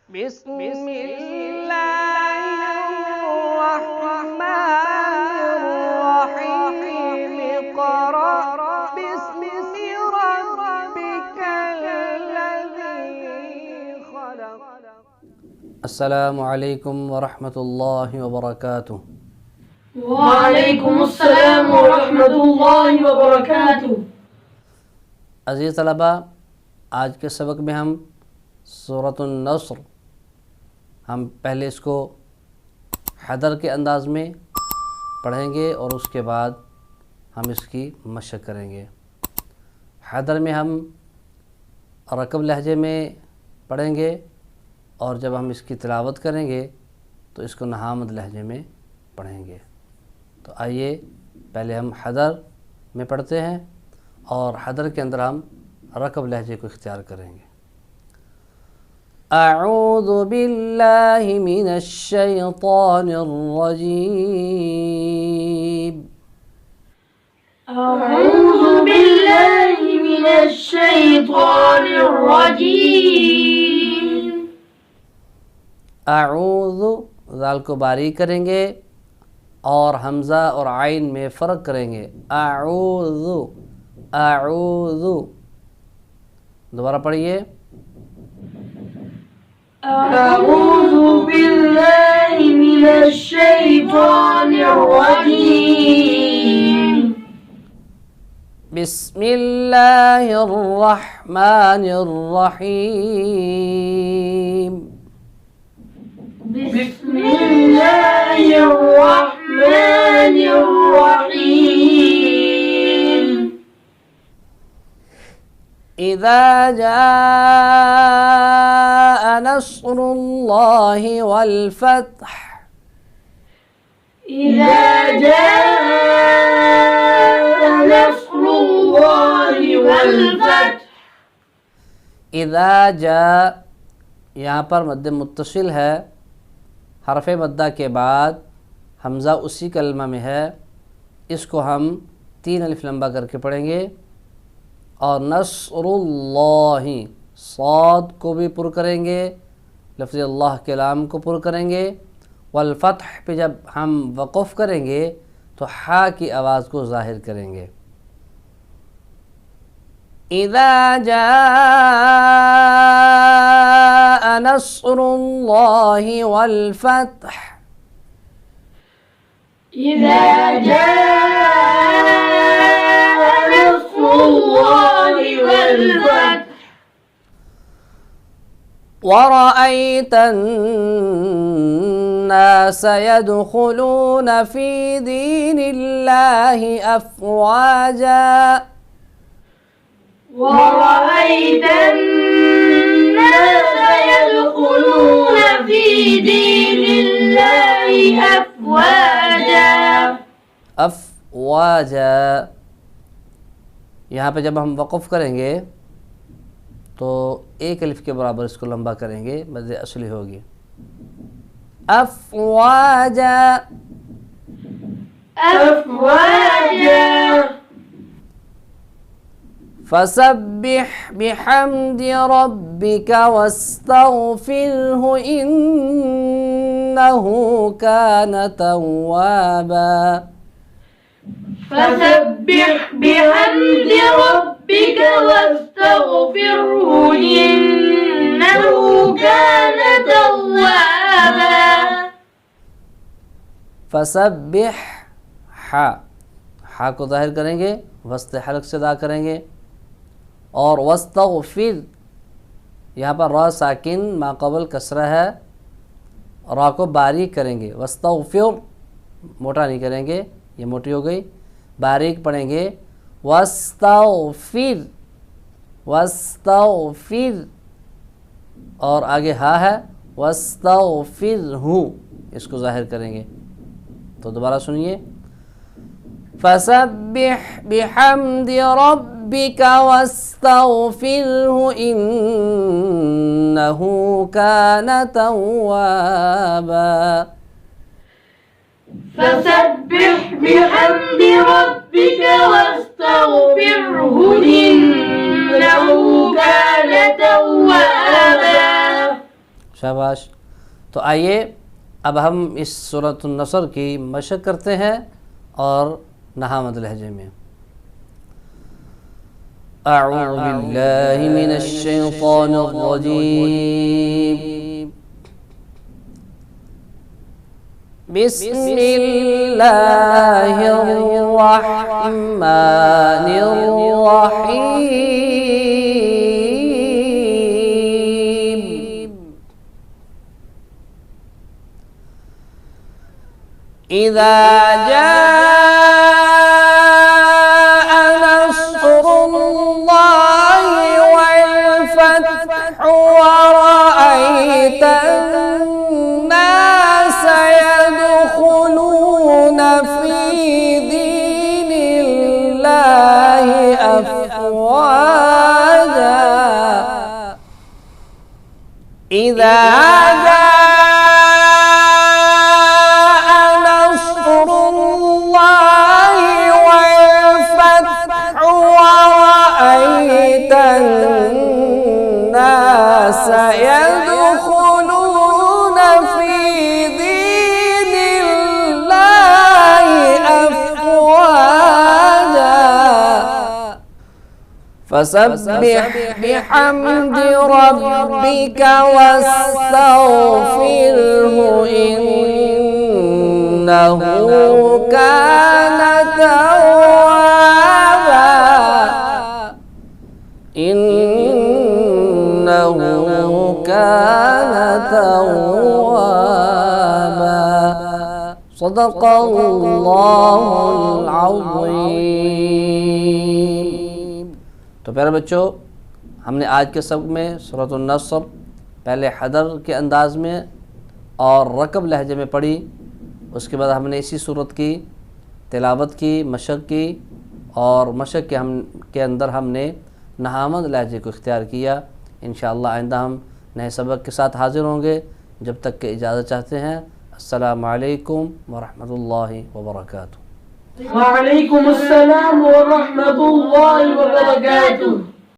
बिस्मिल्लाहिर्रहमानिर्रहीम क़रा बिस्मि रब्बिकल्लज़ी ख़लक़। अस्सलामु अलैकुम वरहमतुल्लाहि वबरकातुह। वालेकुमुस्सलाम वरहमतुल्लाहि वबरकातुह। अज़ीज़ तलबा, आज के सबक में हम सूरह नस्र, हम पहले इसको हदर के अंदाज़ में पढ़ेंगे और उसके बाद हम इसकी मशक़ करेंगे। हदर में हम रकब लहजे में पढ़ेंगे और जब हम इसकी तिलावत करेंगे तो इसको नहावंद लहजे में पढ़ेंगे। तो आइए पहले हम हदर में पढ़ते हैं और हदर के अंदर हम रकब लहजे को इख्तियार करेंगे। अऊज़ु बिल्लाहि मिनश शैतानिर रजीम। अऊज़ु बिल्लाहि मिनश शैतानिर रजीम। अऊज़ु ज़ाल को बारीक करेंगे और हमज़ा और आइन में फ़र्क करेंगे। अऊज़ु अऊज़ु, दोबारा पढ़िए। अऊज़ु बिल्लाहि मिनश शैतानिर रजीम। बिस्मिल्लाहिर्रहमानिर्रहीम। बिस्मिल्लाहिर्रहमानिर्रहीम। इज़ा जाअ नस्रुल्लाहि वल फ़त्ह। इज़ा जाअ नस्रुल्लाहि वल फ़त्ह। इज़ा जाअ, यहाँ पर मद्द मुत्तसिल है, हरफ मद्दा के बाद हमज़ा उसी कलमा में है, इसको हम 3 अलिफ लंबा करके पढ़ेंगे। और नस्रुल्लाहि, साद को भी पुर करेंगे, लफ्ज़ अल्लाह के लाम को पुर करेंगे। वल फ़त्ह पे जब हम वक़फ़ करेंगे तो हा की आवाज़ को ज़ाहिर करेंगे। इज़ा जाअ नस्रुल्लाहि वल फ़त्ह। इज़ा जाअ नस्रुल्लाहि वल फ़त्ह। वरअयत अन्नास यदखुलून फ़ी दीनिल्लाहि अफ़वाजा। वरअयत अन्नास यदखुलून फ़ी दीनिल्लाहि अफ़वाजा। अफ़वाजा, यहाँ पे जब हम वक़फ़ करेंगे तो एक अलिफ के बराबर इसको लंबा करेंगे, मद असली होगी। अफ़वाजा अफ़वाजा। फसब्बिह बिहम्दि रब्बिका वस्तग़फ़िरहु इन्नहु कान तव्वाबा। फसब्बिह बिहम्दि रब्बिका वस्तग़फ़िरहु इन्नहु कान तव्वाबा। फसब्बिह, हा को ज़ाहिर करेंगे, वस्त हलक से अदा करेंगे। और वस्तग़फ़िर, यहाँ पर रा साकिन माक़बल कसरा है, रा को बारीक करेंगे। वस्तग़फ़िर मोटा नहीं करेंगे, ये मोटी हो गई, बारीक पढ़ेंगे। वस्तग़फ़िर वस्तग़फ़िर, और आगे हा है, वस्तग़फ़िरहु, इसको ज़ाहिर करेंगे। तो दोबारा सुनिए। फसब्बिह बिहम्दि रब्बिका वस्तग़फ़िरहु इन्नहु कान तव्वाबा। फसब्बिह बिहम्दि रब्बिका वस्तग़फ़िरहु इन्नहु कान तव्वाबा। शाबाश। तो आइए अब हम इस सूरह नसर की मशक करते हैं और नहावंद लहजे में। अऊज़ु बिल्लाहि मिनश शैतानिर रजीम। बिस्मिल्लाहिर रहमानिर रहीम। इज़ा إذا جاء نصر الله والفتح ورأيت الناس يدخلون في دين الله أفواجا فسبح بحمد ربك واستغفره إنه كان توابا إنه كان توابا صدق الله العظيम। तो प्यारे बच्चों, हमने आज के सबक में सूरह नसर पहले हदर के अंदाज़ में और रकब लहजे में पढ़ी। उसके बाद हमने इसी सूरत की तिलावत की, मशक की, और मशक के अंदर हमने नहावंद लहजे को इख्तियार किया। इंशाअल्लाह आइंदा हम नए सबक के साथ हाज़िर होंगे। जब तक के इजाज़त चाहते हैं। अस्सलामु अलैकुम वरहमतुल्लाहि वबरकातुहू। वअलैकुम अस्सलाम व रहमतुल्लाहि व बरकातुहू।